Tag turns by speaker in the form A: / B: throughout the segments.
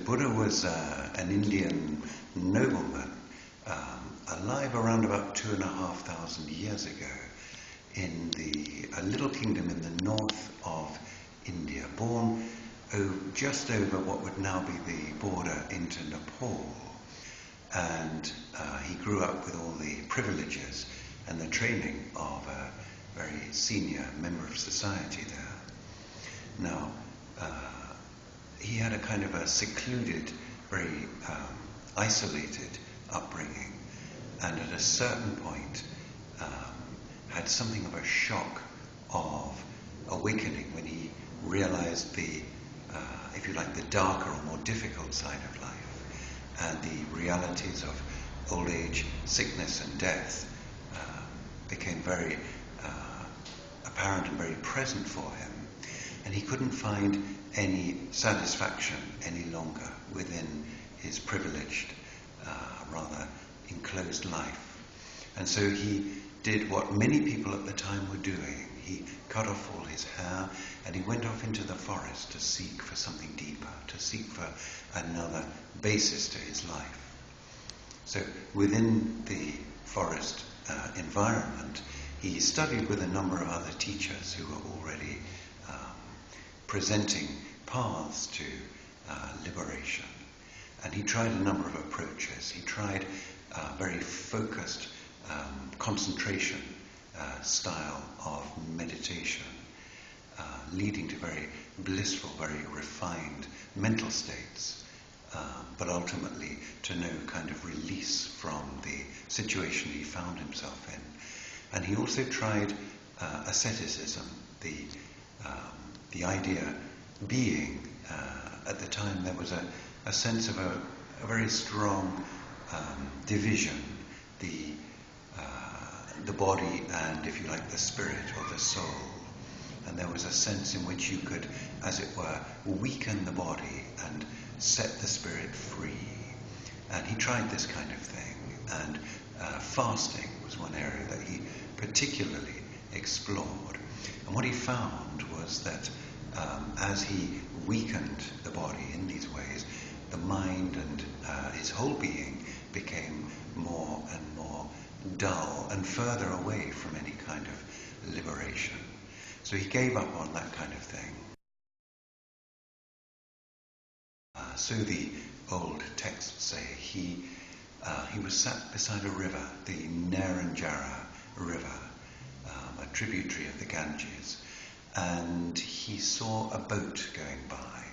A: Buddha was an Indian nobleman, alive around about 2,500 years ago in a little kingdom in the north of India, born just over what would now be the border into Nepal. And he grew up with all the privileges and the training of a very senior member of society there. Now, he had a kind of a secluded, very isolated upbringing, and at a certain point had something of a shock of awakening when he realized if you like, the darker or more difficult side of life, and the realities of old age, sickness and death became very apparent and very present for him, and he couldn't find any satisfaction any longer within his privileged, rather enclosed life. And so he did what many people at the time were doing. He cut off all his hair and he went off into the forest to seek for something deeper, to seek for another basis to his life. So within the forest environment, he studied with a number of other teachers who were already presenting paths to liberation. And he tried a number of approaches. He tried very focused concentration style of meditation, leading to very blissful, very refined mental states, but ultimately to no kind of release from the situation he found himself in. And he also tried asceticism, the idea being, at the time there was a sense of a very strong division, the body and, if you like, the spirit or the soul. And there was a sense in which you could, as it were, weaken the body and set the spirit free. And he tried this kind of thing. And fasting was one area that he particularly explored. And what he found was that as he weakened the body in these ways, the mind and his whole being became more and more dull and further away from any kind of liberation. So he gave up on that kind of thing. So the old texts say he was sat beside a river, the Naranjara River, a tributary of the Ganges, and he saw a boat going by.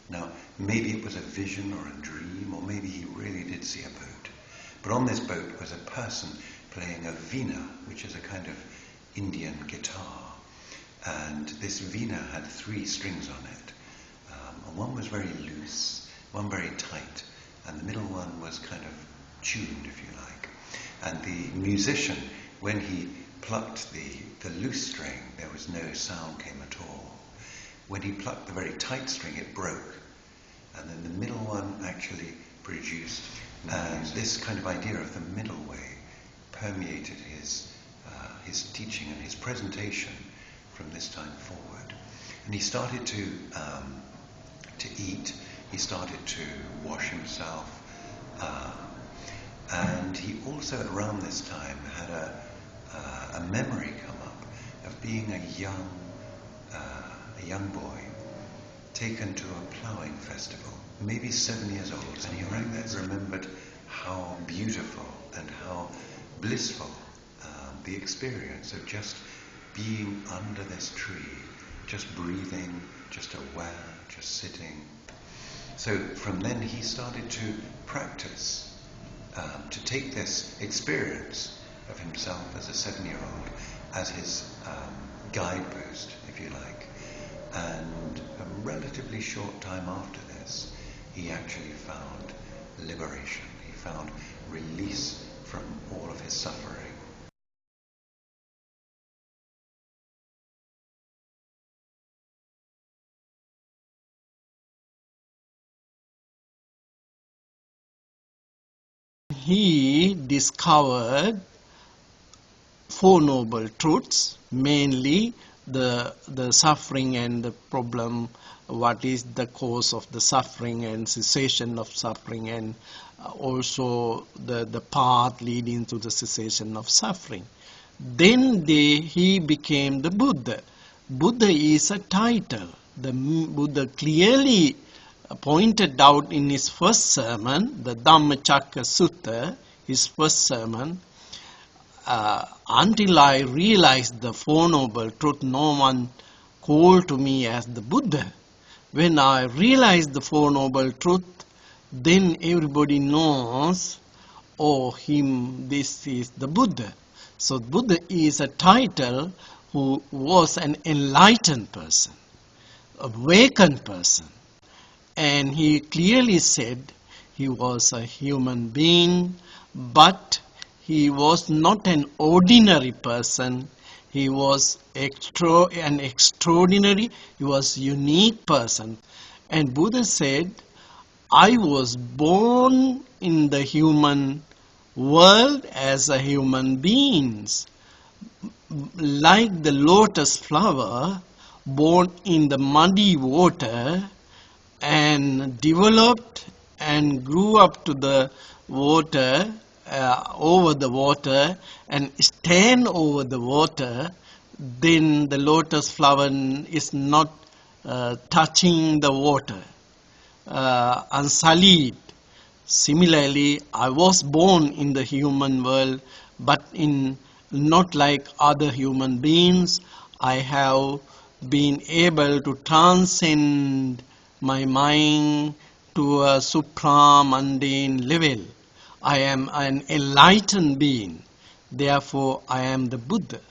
A: Now, maybe it was a vision or a dream, or maybe he really did see a boat. But on this boat was a person playing a veena, which is a kind of Indian guitar. And this veena had 3 strings on it. And one was very loose, one very tight, and the middle one was kind of tuned, if you like. And the musician, when he plucked the loose string, there was no sound came at all. When he plucked the very tight string, it broke. And then the middle one actually produced. And this kind of idea of the middle way permeated his teaching and his presentation from this time forward. And he started to eat. He started to wash himself. And he also, around this time, had a memory come up of being a young boy taken to a ploughing festival, maybe 7 years old, and he remembered how beautiful and how blissful the experience of just being under this tree, just breathing, just aware, just sitting. So from then he started to practice, to take this experience of himself as a 7-year-old as his guidepost, if you like. And a relatively short time after this, he actually found liberation. He found release from all of his suffering.
B: He discovered 4 noble truths, mainly the suffering and the problem, what is the cause of the suffering and cessation of suffering, and also the path leading to the cessation of suffering. Then he became the Buddha. Buddha is a title. The Buddha clearly pointed out in his first sermon, the Dhammacakka Sutta, his first sermon, until I realized the Four Noble Truth, no one called to me as the Buddha. When I realized the Four Noble Truth, then everybody knows, oh, this is the Buddha. So Buddha is a title who was an enlightened person, awakened person. And he clearly said he was a human being, but he was not an ordinary person. He was an extraordinary, he was unique person. And Buddha said, I was born in the human world as a human being, like the lotus flower born in the muddy water and developed and grew up to the water, over the water, and stand over the water. Then the lotus flower is not touching the water, unsullied. Similarly, I was born in the human world, but not like other human beings. I have been able to transcend my mind to a supra-mundane level. I am an enlightened being. Therefore, I am the Buddha.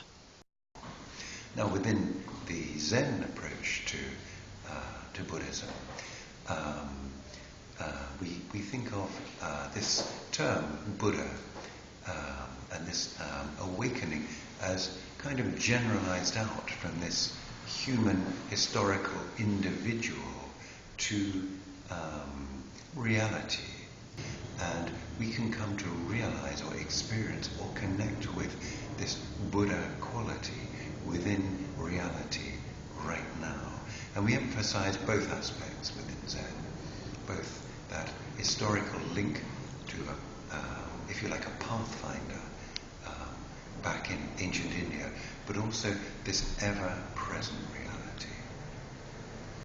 A: Now, within the Zen approach to Buddhism, we think of this term Buddha and this awakening as kind of generalized out from this human historical individual to reality. And we can come to realize or experience or connect with this Buddha quality within reality right now. And we emphasize both aspects within Zen, both that historical link to, if you like, a pathfinder back in ancient India, but also this ever-present reality.